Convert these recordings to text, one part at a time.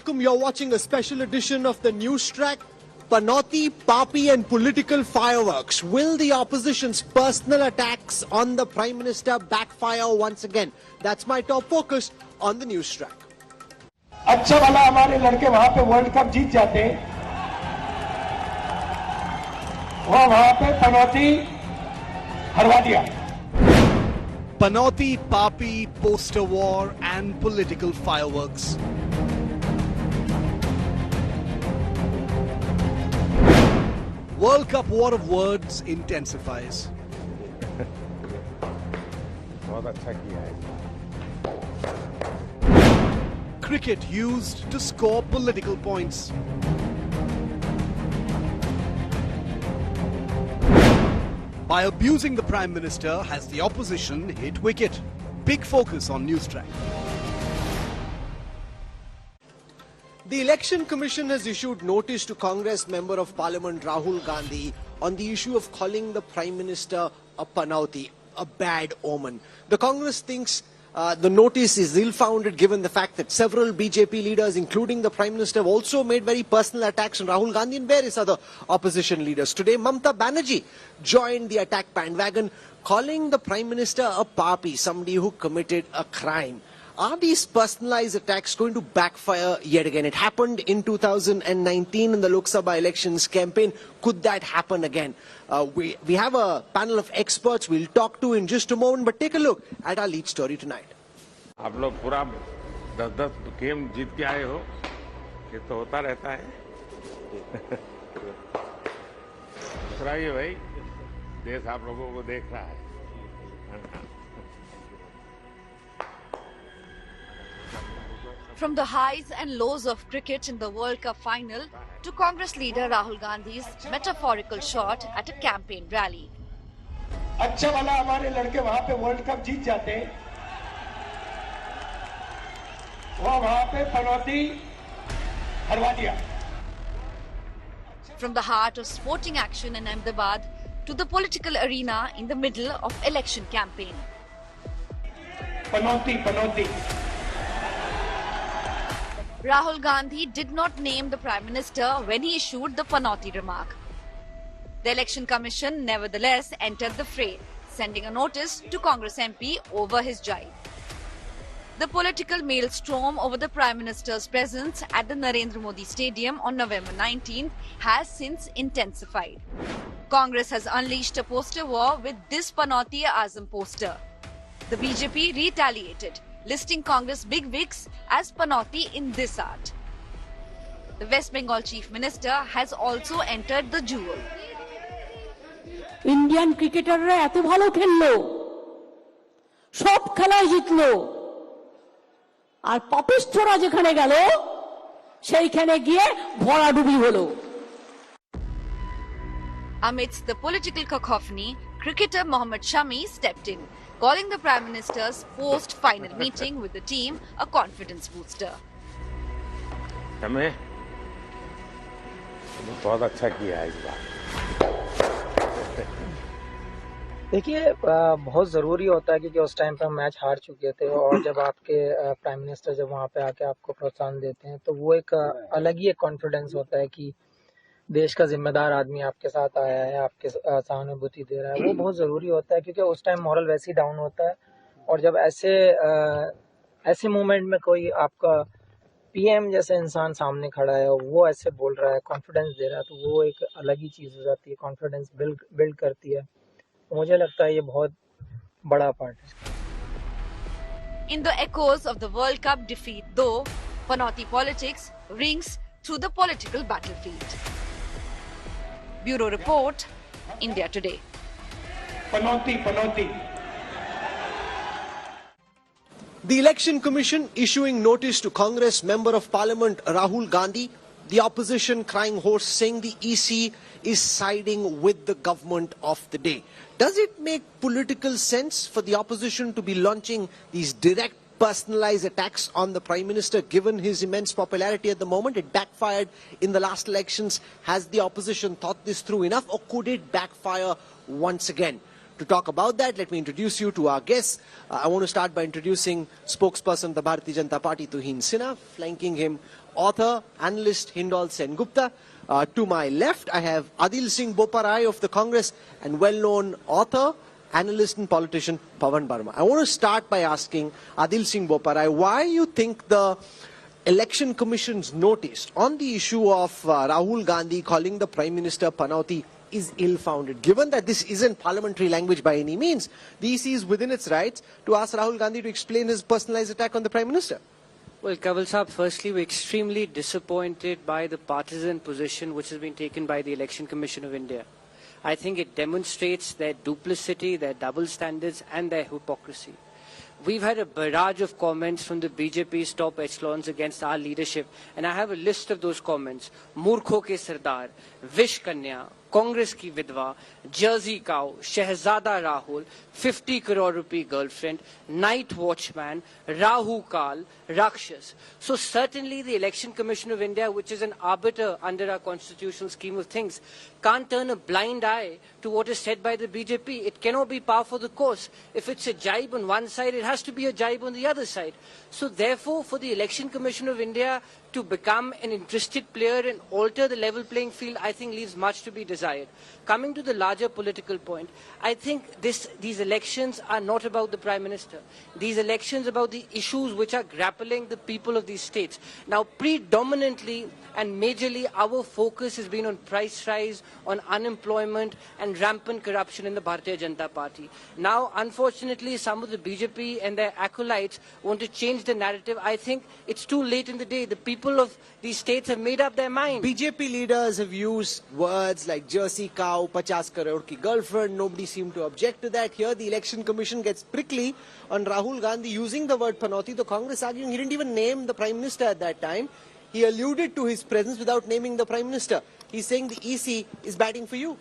welcome. You're watching a special edition of the Newstrack. Panauti, Paapi and political fireworks. Will the opposition's personal attacks on the Prime Minister backfire once again? That's my top focus on the Newstrack. अच्छा भला हमारे लड़के वहां पे world cup जीत जाते, वहां पे पनौती हरवा दिया. Panauti, Paapi, poster war and political fireworks. World Cup war of words intensifies. बहुत अच्छा किया है. Cricket used to score political points. By abusing the Prime Minister, has the opposition hit wicket? Big focus on Newstrack. The Election Commission has issued notice to Congress Member of Parliament Rahul Gandhi on the issue of calling the Prime Minister a Panauti, a bad omen. The Congress thinks the notice is ill-founded given the fact that several BJP leaders, including the Prime Minister, have also made very personal attacks on Rahul Gandhi and various other opposition leaders. Today, Mamata Banerjee joined the attack bandwagon, calling the Prime Minister a Paapi, somebody who committed a crime. Are these personalized attacks going to backfire yet again? It happened in 2019 in the Lok Sabha elections campaign. Could that happen again? We have a panel of experts we'll talk to in just a moment, but take a look at our lead story tonight. आप लोग पूरा 10-10 game जीत के आए हो, ये तो होता रहता है. मुस्कुराइए भाई, देश आप लोगों को देख रहा है. From the highs and lows of cricket in the World Cup final to Congress leader Rahul Gandhi's metaphorical shot at a campaign rally. अच्छा भला हमारे लड़के वहां पे वर्ल्ड कप जीत जाते, वहां पे पनौती हरवा दिया. From the heart of sporting action in Ahmedabad to the political arena in the middle of election campaign. Panauti Panauti. Rahul Gandhi did not name the Prime Minister when he issued the Panauti remark. The Election Commission nevertheless entered the fray, sending a notice to Congress MP over his jibe. The political maelstrom over the Prime Minister's presence at the Narendra Modi Stadium on November 19th has since intensified. Congress has unleashed a poster war with this Panauti Azam poster. The BJP retaliated, listing Congress bigwigs as Panauti in this art. The West Bengal Chief Minister has also entered the jewel. Indian ক্রিকেটাররা এত ভালো খেললো, সব খেলায় জিতলো, আর পাপিষ্ঠরা যেখানে গেল সেইখানে গিয়ে ভরাডুবি হলো. Amidst the political cacophony, cricketer Mohammad Shami stepped in, calling the Prime Minister's post-final meeting with the team a confidence booster. हमें बहुत अच्छा किया है इस बार. देखिए, बहुत ज़रूरी होता है क्योंकि उस टाइम पे हम मैच हार चुके थे और जब आपके प्राइम मिनिस्टर जब वहाँ पे आके आपको प्रोत्साहन देते हैं तो वो एक अलग ही एक कॉन्फिडेंस होता है कि देश का जिम्मेदार आदमी आपके साथ आया है, आपके सहानुभूति दे रहा है. वो बहुत ज़रूरी होता है क्योंकि उस टाइम मॉरल वैसे ही डाउन होता है और जब ऐसे मोमेंट में कोई आपका पीएम जैसे इंसान सामने खड़ा है और वो ऐसे बोल रहा है, कॉन्फिडेंस दे रहा है, तो वो एक अलग ही चीज़ हो जाती है, कॉन्फिडेंस बिल्ड करती है. तो मुझे लगता है ये बहुत बड़ा पार्ट है. In the echoes of the World Cup defeat, though, Panauti politics rings through the political battlefield. Bureau Report, India Today. Panauti Panauti. The Election Commission issuing notice to Congress Member of Parliament Rahul Gandhi, the opposition crying hoarse saying the EC is siding with the government of the day. Does it make political sense for the opposition to be launching these direct personalized attacks on the Prime Minister given his immense popularity at the moment? It backfired in the last elections. Has the opposition thought this through enough, or could it backfire once again? To talk about that, let me introduce you to our guests. I want to start by introducing spokesperson of the Bharatiya Janata Party, Tuhin Sinha. Flanking him author, analyst Hindal Sengupta. To my left, I have Adil Singh Boparai of the Congress and well-known author, analyst and politician Pawan Barma. I want to start by asking Adil Singh Boparai why you think the Election Commission's notice on the issue of Rahul Gandhi calling the Prime Minister Panauti is ill-founded. Given that this isn't parliamentary language by any means, the EC is within its rights to ask Rahul Gandhi to explain his personalized attack on the Prime Minister. Well, Kanwal Saab, firstly, we're extremely disappointed by the partisan position which has been taken by the Election Commission of India. I think it demonstrates their duplicity, their double standards and their hypocrisy. We've had a barrage of comments from the BJP's top echelons against our leadership, and I have a list of those comments. Murkho ke Sardar, Vish Kanya, Congress ki Vidwa, Jersey Cow, Shehzada Rahul, 50 crore rupee girlfriend, Night Watchman, Rahu Kal, Rakshas. So certainly the Election Commission of India, which is an arbiter under our constitutional scheme of things, can't turn a blind eye to what is said by the BJP. It cannot be par for the course. If it's a jibe on one side, it has to be a jibe on the other side. So therefore, for the Election Commission of India to become an interested player and alter the level playing field, I think leaves much to be desired. Coming to the larger political point, I think these elections are not about the Prime Minister. These elections are about the issues which are grappling the people of these states. Now, predominantly and majorly, our focus has been on price rise, on unemployment and rampant corruption in the Bharatiya Janata Party. Now, unfortunately, some of the BJP and their acolytes want to change the narrative. I think it's too late in the day. The people of these states have made up their mind. BJP leaders have used words like Jersey Cow, 50 crore ki girlfriend. Nobody seemed to object to that. Here, the Election Commission gets prickly on Rahul Gandhi using the word Panauti. The Congress arguing he didn't even name the Prime Minister at that time. He alluded to his presence without naming the Prime Minister. He's saying the EC is batting for you.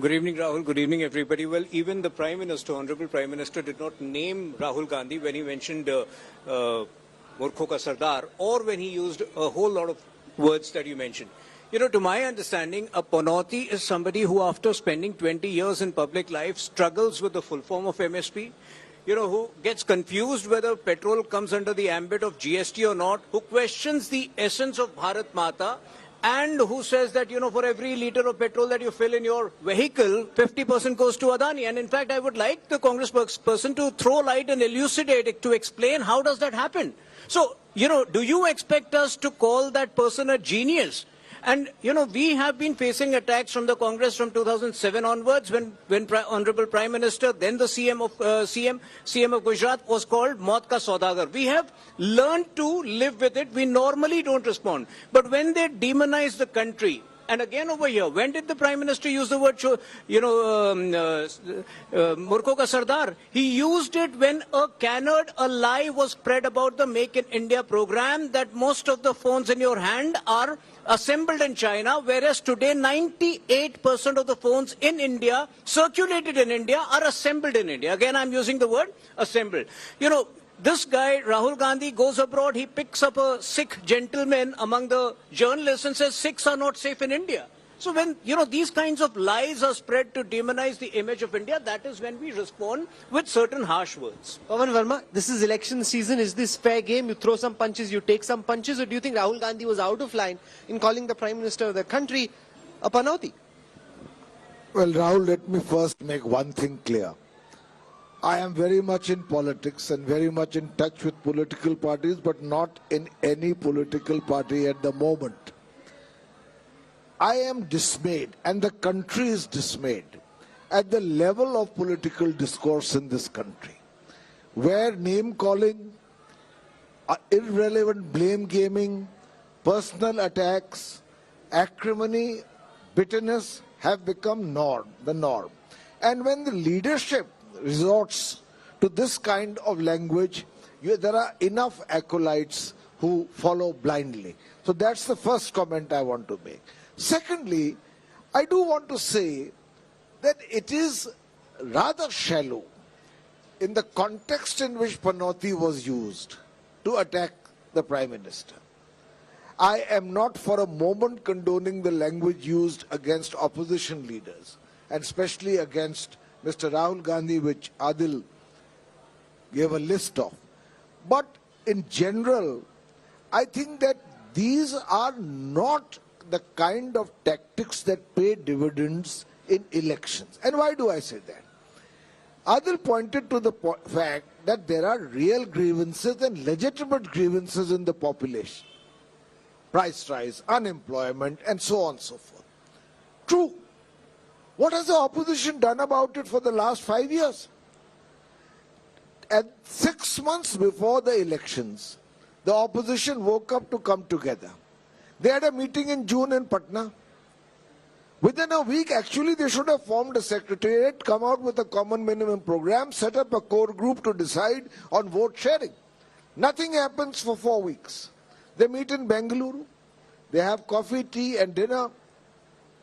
Good evening, Rahul. Good evening, everybody. Well, even the Prime Minister, Honorable Prime Minister, did not name Rahul Gandhi when he mentioned Murkho ka Sardar, or when he used a whole lot of words that you mentioned. You know, to my understanding, a Panauti is somebody who, after spending 20 years in public life, struggles with the full form of MSP. You know, who gets confused whether petrol comes under the ambit of GST or not, who questions the essence of Bharat Mata, and who says that, you know, for every litre of petrol that you fill in your vehicle, 50% goes to Adani. And in fact, I would like the Congress person to throw light and elucidate it, to explain how does that happen. So, you know, do you expect us to call that person a genius? And, you know, we have been facing attacks from the Congress from 2007 onwards when Honorable Prime Minister, then the CM of Gujarat was called Maut ka Saudagar. We have learned to live with it. We normally don't respond. But when they demonize the country, and again over here, when did the Prime Minister use the word, Murkho ka Sardar? He used it when a lie was spread about the Make in India program, that most of the phones in your hand are assembled in China, whereas today 98% of the phones in India, circulated in India, are assembled in India. Again, I'm using the word assembled. You know, this guy, Rahul Gandhi, goes abroad, he picks up a Sikh gentleman among the journalists and says Sikhs are not safe in India. So when, you know, these kinds of lies are spread to demonize the image of India, that is when we respond with certain harsh words. Pawan Verma, this is election season. Is this fair game? You throw some punches, you take some punches, or do you think Rahul Gandhi was out of line in calling the Prime Minister of the country a Panauti? Well, Rahul, let me first make one thing clear. I am very much in politics and very much in touch with political parties, but not in any political party at the moment. I am dismayed, and the country is dismayed, at the level of political discourse in this country, where name-calling, irrelevant blame-gaming, personal attacks, acrimony, bitterness have become the norm. And when the leadership resorts to this kind of language, there are enough acolytes who follow blindly. So that's the first comment I want to make. Secondly, I do want to say that it is rather shallow in the context in which Panauti was used to attack the Prime Minister. I am not for a moment condoning the language used against opposition leaders, and especially against Mr. Rahul Gandhi, which Adil gave a list of. But in general, I think that these are not the kind of tactics that pay dividends in elections. And why do I say that? Adil pointed to the fact that there are real grievances and legitimate grievances in the population. Price rise, unemployment, and so on and so forth. True. What has the opposition done about it for the last 5 years? At 6 months before the elections, the opposition woke up to come together. They had a meeting in June in Patna. Within a week, actually, they should have formed a secretariat, come out with a common minimum program, set up a core group to decide on vote sharing. Nothing happens for 4 weeks. They meet in Bengaluru. They have coffee, tea, and dinner.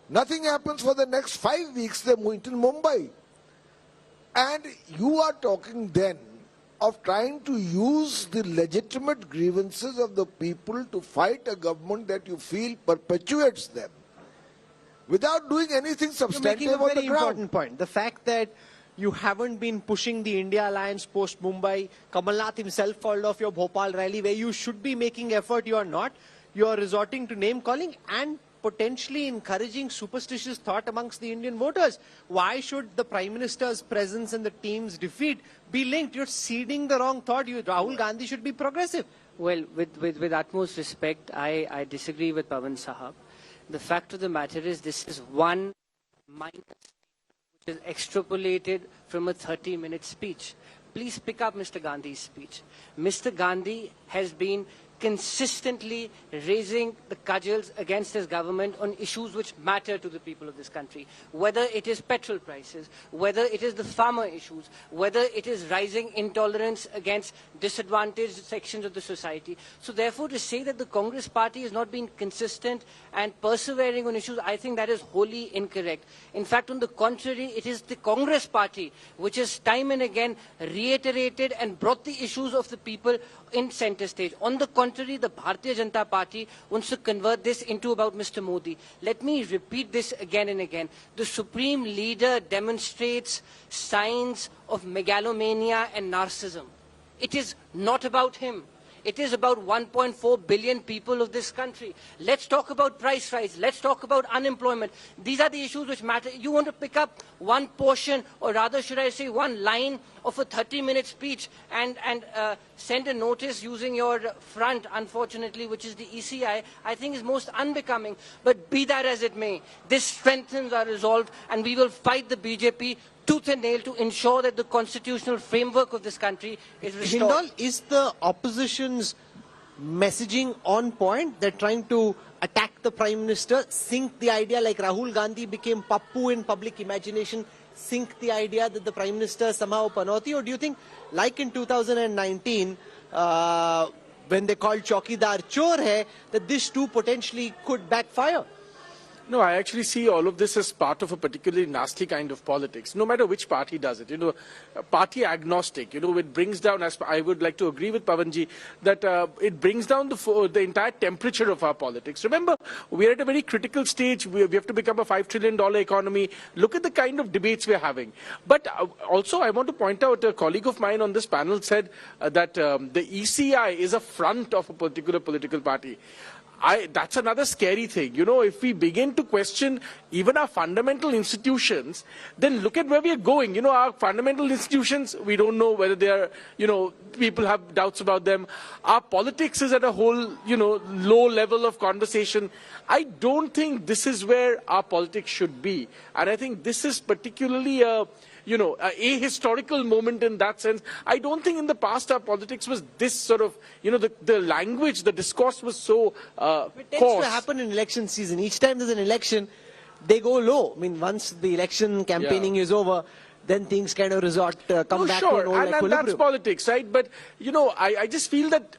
Nothing happens for the next 5 weeks. They meet in Mumbai. And you are talking then of trying to use the legitimate grievances of the people to fight a government that you feel perpetuates them, without doing anything substantive You're making a on the very ground. important point. The fact that you haven't been pushing the India alliance post Mumbai. Kamal Nath himself called off your Bhopal rally where you should be making effort. You are not. You are resorting to name calling and potentially encouraging superstitious thought amongst the Indian voters. Why should the Prime Minister's presence and the team's defeat be linked? You're seeding the wrong thought. Rahul Gandhi should be progressive. Well, with utmost respect, I disagree with Pawan Sahab. The fact of the matter is this is one minor which is extrapolated from a 30-minute speech. Please pick up Mr. Gandhi's speech. Mr. Gandhi has been consistently raising the cudgels against his government on issues which matter to the people of this country, whether it is petrol prices, whether it is the farmer issues, whether it is rising intolerance against disadvantaged sections of the society. So therefore, to say that the Congress party is not being consistent and persevering on issues, I think that is wholly incorrect. In fact, on the contrary, it is the Congress party which has time and again reiterated and brought the issues of the people in center stage. On the contrary, the Bharatiya Janata Party wants to convert this into about Mr. Modi. Let me repeat this again and again. The Supreme Leader demonstrates signs of megalomania and narcissism. It is not about him. It is about 1.4 billion people of this country. Let's talk about price rise. Let's talk about unemployment. These are the issues which matter. You want to pick up one portion, or rather should I say one line of a 30-minute speech and send a notice using your front, unfortunately, which is the ECI, I think is most unbecoming. But be that as it may, this strengthens our resolve, and we will fight the BJP tooth and nail to ensure that the constitutional framework of this country is restored. Hindal, is the opposition's messaging on point? They're trying to attack the Prime Minister, sink the idea like Rahul Gandhi became Pappu in public imagination, sink the idea that the Prime Minister somehow Panauti? Or do you think, like in 2019, when they called Chaukidar Chor hai, that this too potentially could backfire? No, I actually see all of this as part of a particularly nasty kind of politics, no matter which party does it. Party agnostic, it brings down, as I would like to agree with Pavanji, that it brings down the entire temperature of our politics. Remember, we're at a very critical stage. We have to become a $5 trillion economy. Look at the kind of debates we're having. But also, I want to point out, a colleague of mine on this panel said that the ECI is a front of a particular political party. That's another scary thing. If we begin to question even our fundamental institutions, then look at where we are going. Our fundamental institutions, we don't know whether they are, people have doubts about them. Our politics is at a whole, low level of conversation. I don't think this is where our politics should be. And I think this is particularly a historical moment in that sense. I don't think in the past our politics was this sort of, the language, the discourse was so It tends to happen in election season. Each time there's an election, they go low. I mean, once the election campaigning is over, then things kind of come back to an old equilibrium. And that's politics, right? But, I just feel that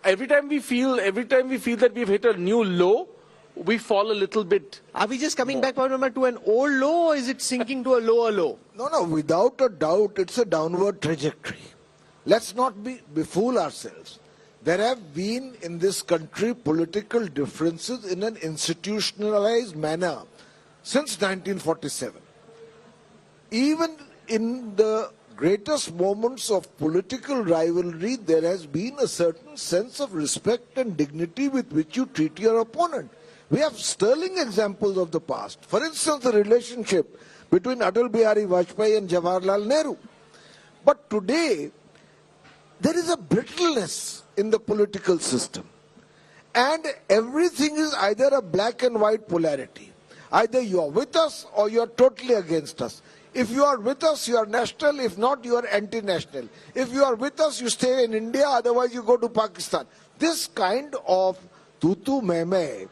every time we feel that we've hit a new low, we fall a little bit. Are we just coming back, to an old low, or is it sinking to a lower low? No, without a doubt, it's a downward trajectory. Let's not befool ourselves. There have been in this country political differences in an institutionalized manner since 1947. Even in the greatest moments of political rivalry, there has been a certain sense of respect and dignity with which you treat your opponent. We have sterling examples of the past. For instance, the relationship between Atal Bihari Vajpayee and Jawaharlal Nehru. But today, there is a brittleness in the political system. And everything is either a black and white polarity. Either you are with us or you are totally against us. If you are with us, you are national. If not, you are anti-national. If you are with us, you stay in India. Otherwise, you go to Pakistan. This kind of tutu meme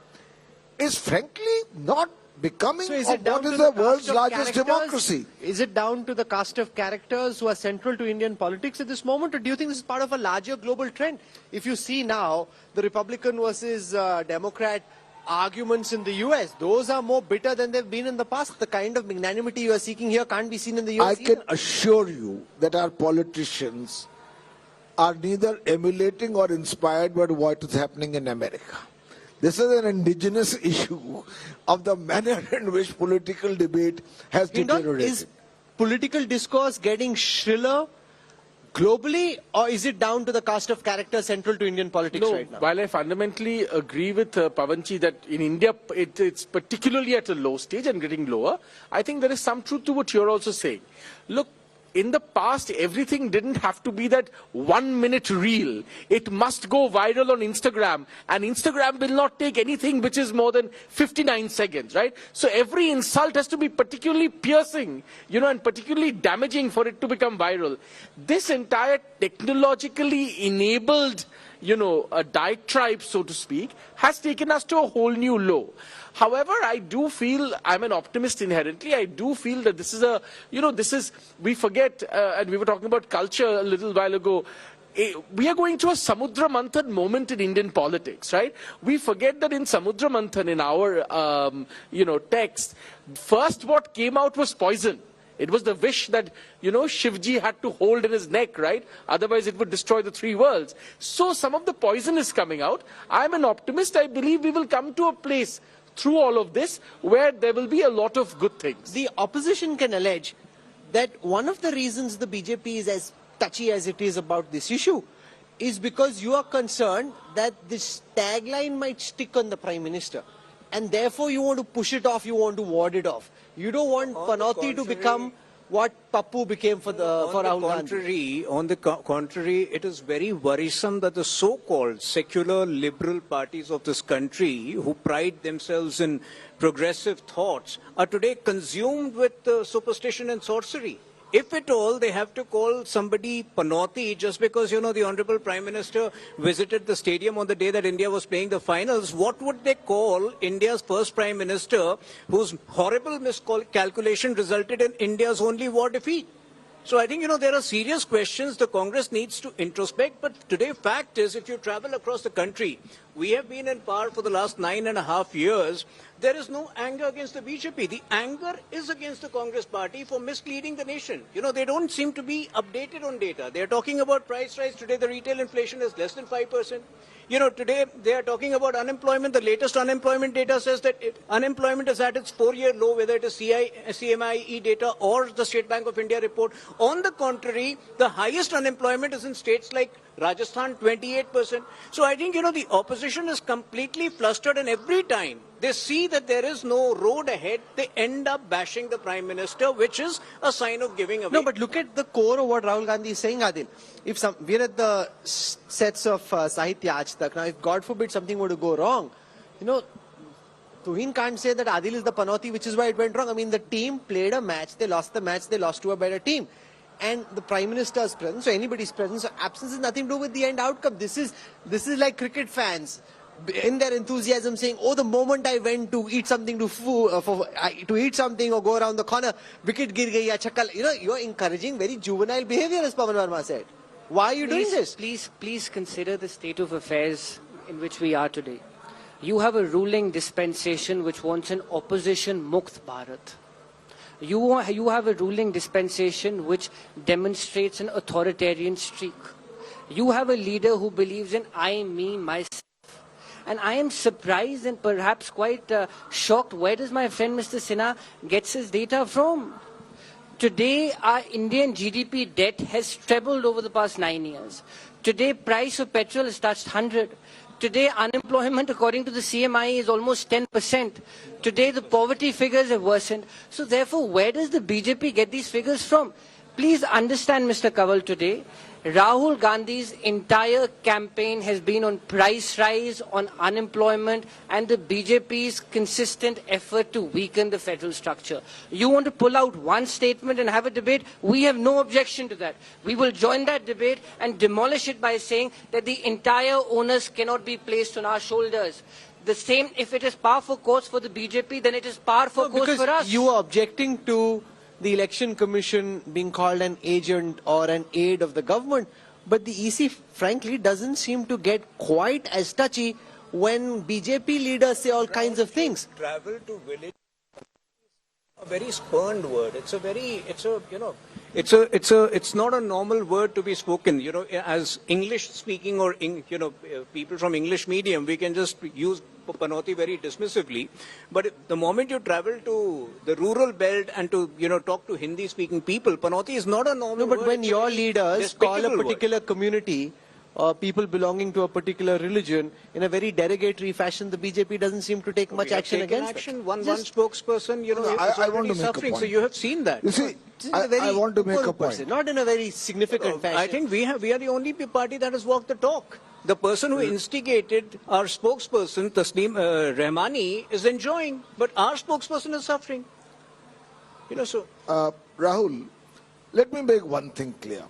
is frankly not becoming So is of it down what to is the the cast world's of largest characters? democracy. Is it down to the cast of characters who are central to Indian politics at this moment, or do you think this is part of a larger global trend? If you see now the Republican versus Democrat arguments in the US, those are more bitter than they've been in the past. The kind of magnanimity you are seeking here can't be seen in the US I can assure you that our politicians are neither emulating or inspired by what is happening in America. This is an indigenous issue of the manner in which political debate has deteriorated. Is political discourse getting shriller globally, or is it down to the cast of characters central to Indian politics No, right now? while I fundamentally agree with Pavanji that in India it's particularly at a low stage and getting lower, I think there is some truth to what you're also saying. Look, in the past, everything didn't have to be that 1 minute reel. It must go viral on Instagram, and Instagram will not take anything which is more than 59 seconds, right? So every insult has to be particularly piercing, and particularly damaging for it to become viral. This entire technologically enabled, a diatribe, so to speak, has taken us to a whole new low. However, I do feel, I'm an optimist inherently, I do feel that this is, we forget, and we were talking about culture a little while ago, we are going through a Samudra Manthan moment in Indian politics, right? We forget that in Samudra Manthan, in our, text, first what came out was poison. It was the wish that, Shivji had to hold in his neck, right? Otherwise it would destroy the three worlds. So some of the poison is coming out. I'm an optimist. I believe we will come to a place through all of this where there will be a lot of good things. The opposition can allege that one of the reasons the BJP is as touchy as it is about this issue is because you are concerned that this tagline might stick on the Prime Minister. And therefore you want to push it off, you want to ward it off. You don't want Panauti to become what Pappu became for Rahul Gandhi. On the contrary, it is very worrisome that the so-called secular liberal parties of this country, who pride themselves in progressive thoughts, are today consumed with superstition and sorcery. If at all, they have to call somebody Panauti just because, the Honorable Prime Minister visited the stadium on the day that India was playing the finals. What would they call India's first Prime Minister whose horrible miscalculation resulted in India's only war defeat? So I think, there are serious questions the Congress needs to introspect. But today, fact is, if you travel across the country, we have been in power for the last 9.5 years. There is no anger against the BJP. The anger is against the Congress party for misleading the nation. They don't seem to be updated on data. They're talking about price rise. Today, the retail inflation is less than 5%. Today they are talking about unemployment. The latest unemployment data says that unemployment is at its 4-year low, whether it is CMIE data or the State Bank of India report. On the contrary, the highest unemployment is in states like Rajasthan, 28%. So I think, the opposition is completely flustered, and every time they see that there is no road ahead, they end up bashing the Prime Minister, which is a sign of giving away. No, but look at the core of what Rahul Gandhi is saying, Adil. We're at the sets of Sahitya Aaj Tak. Now, if God forbid something were to go wrong, Tuhin can't say that Adil is the Panauti, which is why it went wrong. I mean, the team played a match, they lost the match, they lost to a better team. And the Prime Minister's presence, or anybody's presence or absence, has nothing to do with the end outcome. This is like cricket fans in their enthusiasm saying, oh, the moment I went to eat something to eat something or go around the corner, wicket gir gayi, chakal. You're encouraging very juvenile behavior, as Pavan Verma said. Why are you doing this? Please consider the state of affairs in which we are today. You have a ruling dispensation which wants an opposition Mukt Bharat. You have a ruling dispensation which demonstrates an authoritarian streak. You have a leader who believes in I, me, myself. And I am surprised and perhaps quite shocked. Where does my friend Mr. Sinha gets his data from? Today, our Indian GDP debt has trebled over the past 9 years. Today, price of petrol has touched 100. Today, unemployment, according to the CMI, is almost 10%. Today, the poverty figures have worsened. So therefore, where does the BJP get these figures from? Please understand, Mr. Kanwal, today, Rahul Gandhi's entire campaign has been on price rise, on unemployment, and the BJP's consistent effort to weaken the federal structure. You want to pull out one statement and have a debate? We have no objection to that. We will join that debate and demolish it by saying that the entire onus cannot be placed on our shoulders. The same, if it is par for course for the BJP, then it is par for course for us. You are objecting to the election commission being called an agent or an aide of the government, but the EC frankly doesn't seem to get quite as touchy when BJP leaders say all kinds of things. Travel to village, a very spurned word. It's not a normal word to be spoken. You know, as English speaking or people from English medium, we can just use Panauti very dismissively. But the moment you travel to the rural belt and to talk to Hindi speaking people, Panauti is not a normal word. But when your leaders call a particular community people belonging to a particular religion in a very derogatory fashion, the BJP doesn't seem to take much action against it. One spokesperson, I want to make suffering. a point. So you have seen that. You see, I want to make a point. Not in a very significant fashion. I think we are the only party that has walked the talk. The person who instigated our spokesperson, Tasneem Rahmani, is enjoying, but our spokesperson is suffering. Rahul, let me make one thing clear.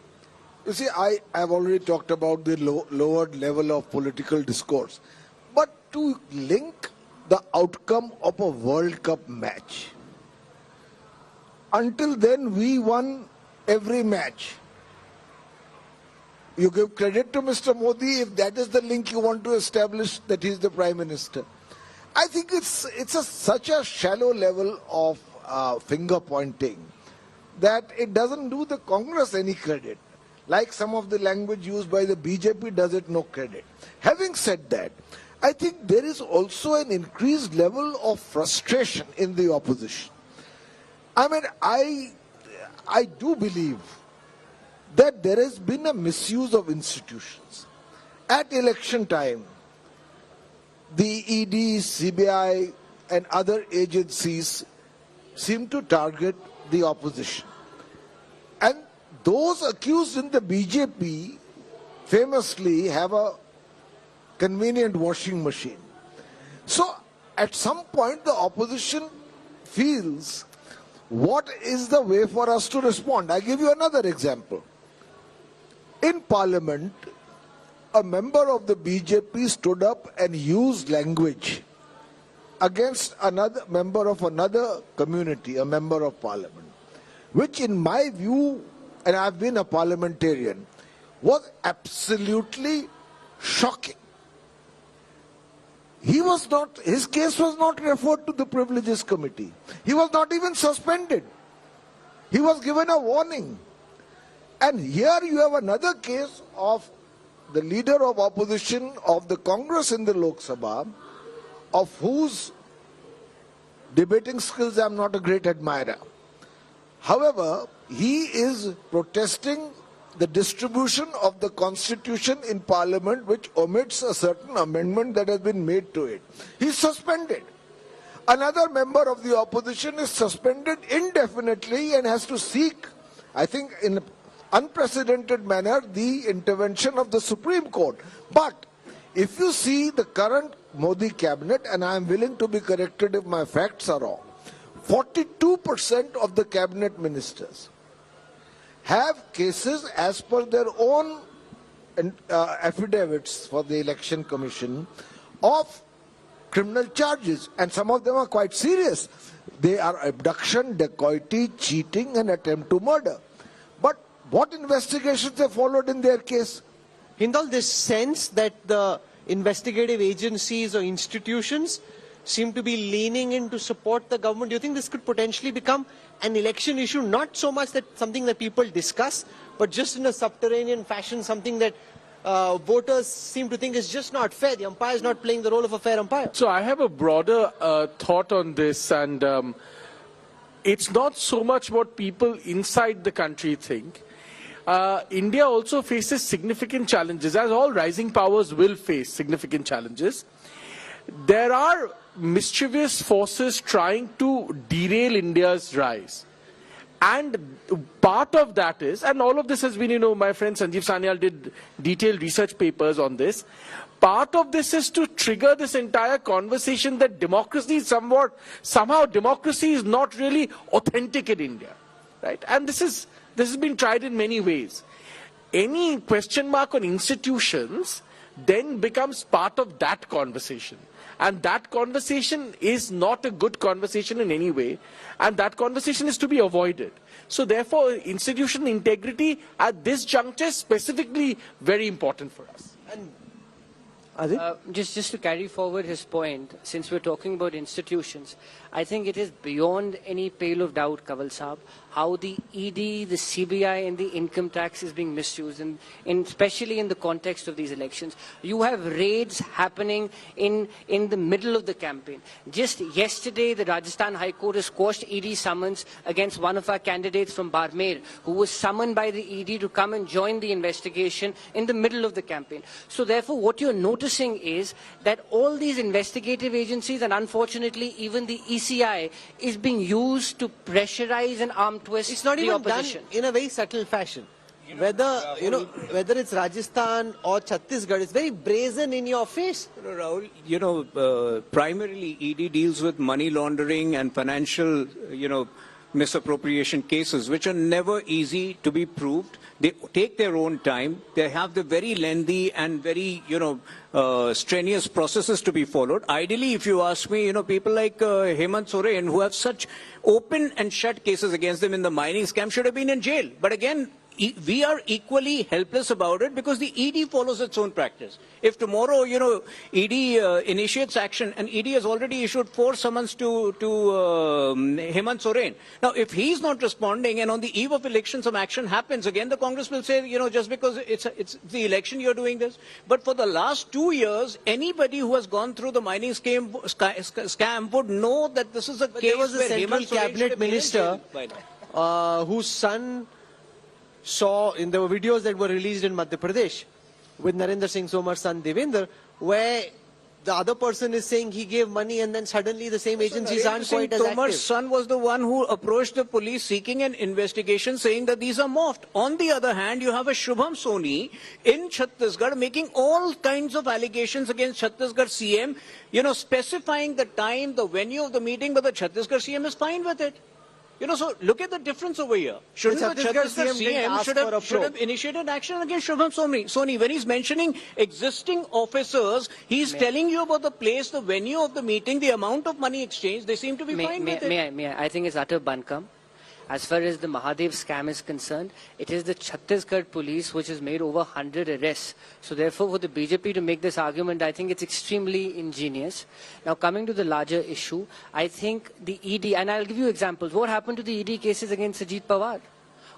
You see, I have already talked about the lowered level of political discourse. But to link the outcome of a World Cup match, until then we won every match. You give credit to Mr. Modi if that is the link you want to establish, that he is the Prime Minister. I think it's such a shallow level of finger pointing that it doesn't do the Congress any credit. Like some of the language used by the BJP does it no credit. Having said that, I think there is also an increased level of frustration in the opposition. I mean, I do believe that there has been a misuse of institutions. At election time, the ED, CBI and other agencies seem to target the opposition. And those accused in the BJP famously have a convenient washing machine. So at some point the opposition feels, what is the way for us to respond? I give you another example. In Parliament, a member of the BJP stood up and used language against another member of another community, a member of Parliament, which in my view, and I've been a parliamentarian, was absolutely shocking. His case was not referred to the Privileges Committee. He was not even suspended. He was given a warning. And here you have another case of the leader of opposition of the Congress in the Lok Sabha, of whose debating skills I'm not a great admirer. However, he is protesting the distribution of the constitution in Parliament, which omits a certain amendment that has been made to it. He's suspended. Another member of the opposition is suspended indefinitely and has to seek, I think in an unprecedented manner, the intervention of the Supreme Court. But if you see the current Modi cabinet, and I am willing to be corrected if my facts are wrong, 42% of the cabinet ministers have cases as per their own affidavits for the election commission of criminal charges, and some of them are quite serious. They are abduction, dacoity, cheating and attempt to murder. But what investigations have followed in their case? Hindal, this sense that the investigative agencies or institutions seem to be leaning in to support the government. Do you think this could potentially become an election issue? Not so much that something that people discuss, but just in a subterranean fashion, something that voters seem to think is just not fair. The umpire is not playing the role of a fair umpire. So I have a broader thought on this, and it's not so much what people inside the country think. India also faces significant challenges, as all rising powers will face significant challenges. There are mischievous forces trying to derail India's rise. And part of that is, and all of this has been, my friend Sanjeev Sanyal did detailed research papers on this. Part of this is to trigger this entire conversation that democracy somehow democracy is not really authentic in India, right? And this has been tried in many ways. Any question mark on institutions then becomes part of that conversation. And that conversation is not a good conversation in any way. And that conversation is to be avoided. So therefore, institutional integrity at this juncture is specifically very important for us. Just to carry forward his point, since we're talking about institutions, I think it is beyond any pale of doubt, Kanwal Saab, how the ED, the CBI and the income tax is being misused, and especially in the context of these elections. You have raids happening in the middle of the campaign. Just yesterday, the Rajasthan High Court has quashed ED summons against one of our candidates from Barmer, who was summoned by the ED to come and join the investigation in the middle of the campaign. So therefore, what you're noticing is that all these investigative agencies, and unfortunately even the ECI, is being used to pressurize and arm twist it's not the even opposition. done in a very subtle fashion. Whether it's Rajasthan or Chhattisgarh, it's very brazen in your face. Rahul, primarily ED deals with money laundering and financial, misappropriation cases, which are never easy to be proved. They take their own time. They have the very lengthy and very, strenuous processes to be followed. Ideally, if you ask me, people like Hemant Soren, who have such open and shut cases against them in the mining scam, should have been in jail. But again, we are equally helpless about it because the ED follows its own practice. If tomorrow, ED initiates action, and ED has already issued 4 summons to Hemant Soren. Now, if he's not responding and on the eve of election some action happens, again the Congress will say, just because it's the election you're doing this. But for the last 2 years, anybody who has gone through the mining scam would know that this is a case there was a where central Hemant Soren cabinet minister whose son there were videos that were released in Madhya Pradesh with Narendra Singh Tomar's son Devendra, where the other person is saying he gave money and then suddenly the same agencies aren't quite as active. Tomar's son was the one who approached the police seeking an investigation, saying that these are morphed. On the other hand, you have a Shubham Soni in Chhattisgarh making all kinds of allegations against Chhattisgarh CM, specifying the time, the venue of the meeting, but the Chhattisgarh CM is fine with it. So look at the difference over here. Shouldn't the Chhattisgarh CM should have initiated action against Shubham Soni? When he's mentioning existing officers, he's telling you about the place, the venue of the meeting, the amount of money exchanged. They seem to be fine with it. I think it's utter buncombe. As far as the Mahadev scam is concerned, it is the Chhattisgarh police which has made over 100 arrests. So therefore, for the BJP to make this argument, I think it's extremely ingenious. Now, coming to the larger issue, I think the ED, and I'll give you examples. What happened to the ED cases against Ajit Pawar?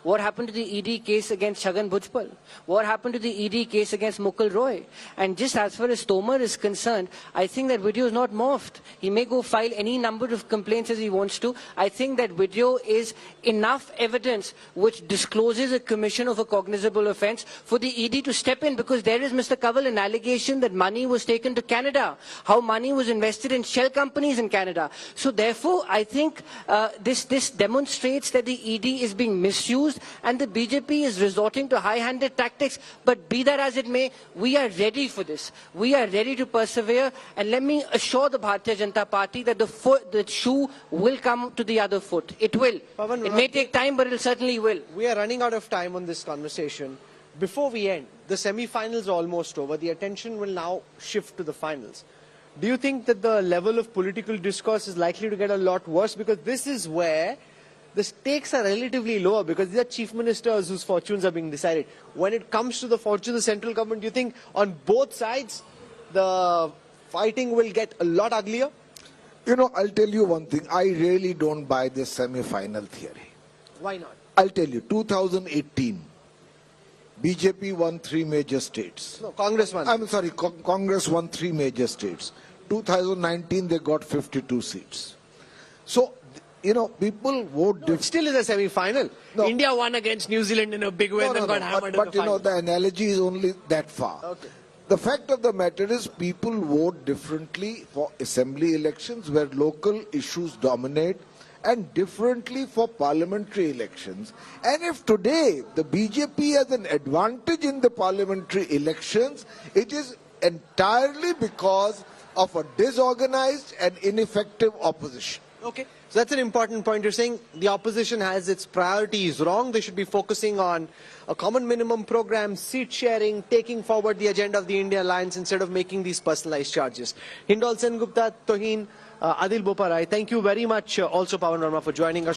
What happened to the ED case against Chhagan Bhujbal? What happened to the ED case against Mukul Roy? And just as far as Tomar is concerned, I think that video is not morphed. He may go file any number of complaints as he wants to. I think that video is enough evidence which discloses a commission of a cognizable offence for the ED to step in, because there is, Mr. Kanwal, an allegation that money was taken to Canada, how money was invested in shell companies in Canada. So therefore, I think this demonstrates that the ED is being misused, and the BJP is resorting to high-handed tactics. But be that as it may, we are ready for this. We are ready to persevere. And let me assure the Bharatiya Janata Party that the shoe will come to the other foot. It will. Pavan, it may take time, but it certainly will. We are running out of time on this conversation. Before we end, the semi-finals are almost over. The attention will now shift to the finals. Do you think that the level of political discourse is likely to get a lot worse? Because this is where the stakes are relatively lower, because these are chief ministers whose fortunes are being decided. When it comes to the fortune of the central government, do you think on both sides the fighting will get a lot uglier? I'll tell you one thing. I really don't buy this semi-final theory. Why not? I'll tell you. 2018, BJP won 3 major states. No, Congress won. I'm sorry, Congress won 3 major states. 2019, they got 52 seats. So people vote differently. It still is a semi-final. No. India won against New Zealand in a big way, then got hammered in the final. The analogy is only that far. Okay. The fact of the matter is people vote differently for assembly elections where local issues dominate, and differently for parliamentary elections. And if today the BJP has an advantage in the parliamentary elections, it is entirely because of a disorganized and ineffective opposition. Okay, so that's an important point. You're saying the opposition has its priorities wrong. They should be focusing on a common minimum program, seat sharing, taking forward the agenda of the India Alliance instead of making these personalized charges. Hindal Sen Gupta, Tohin, Adil Boparai, thank you very much. Also, Pawan Verma, for joining us.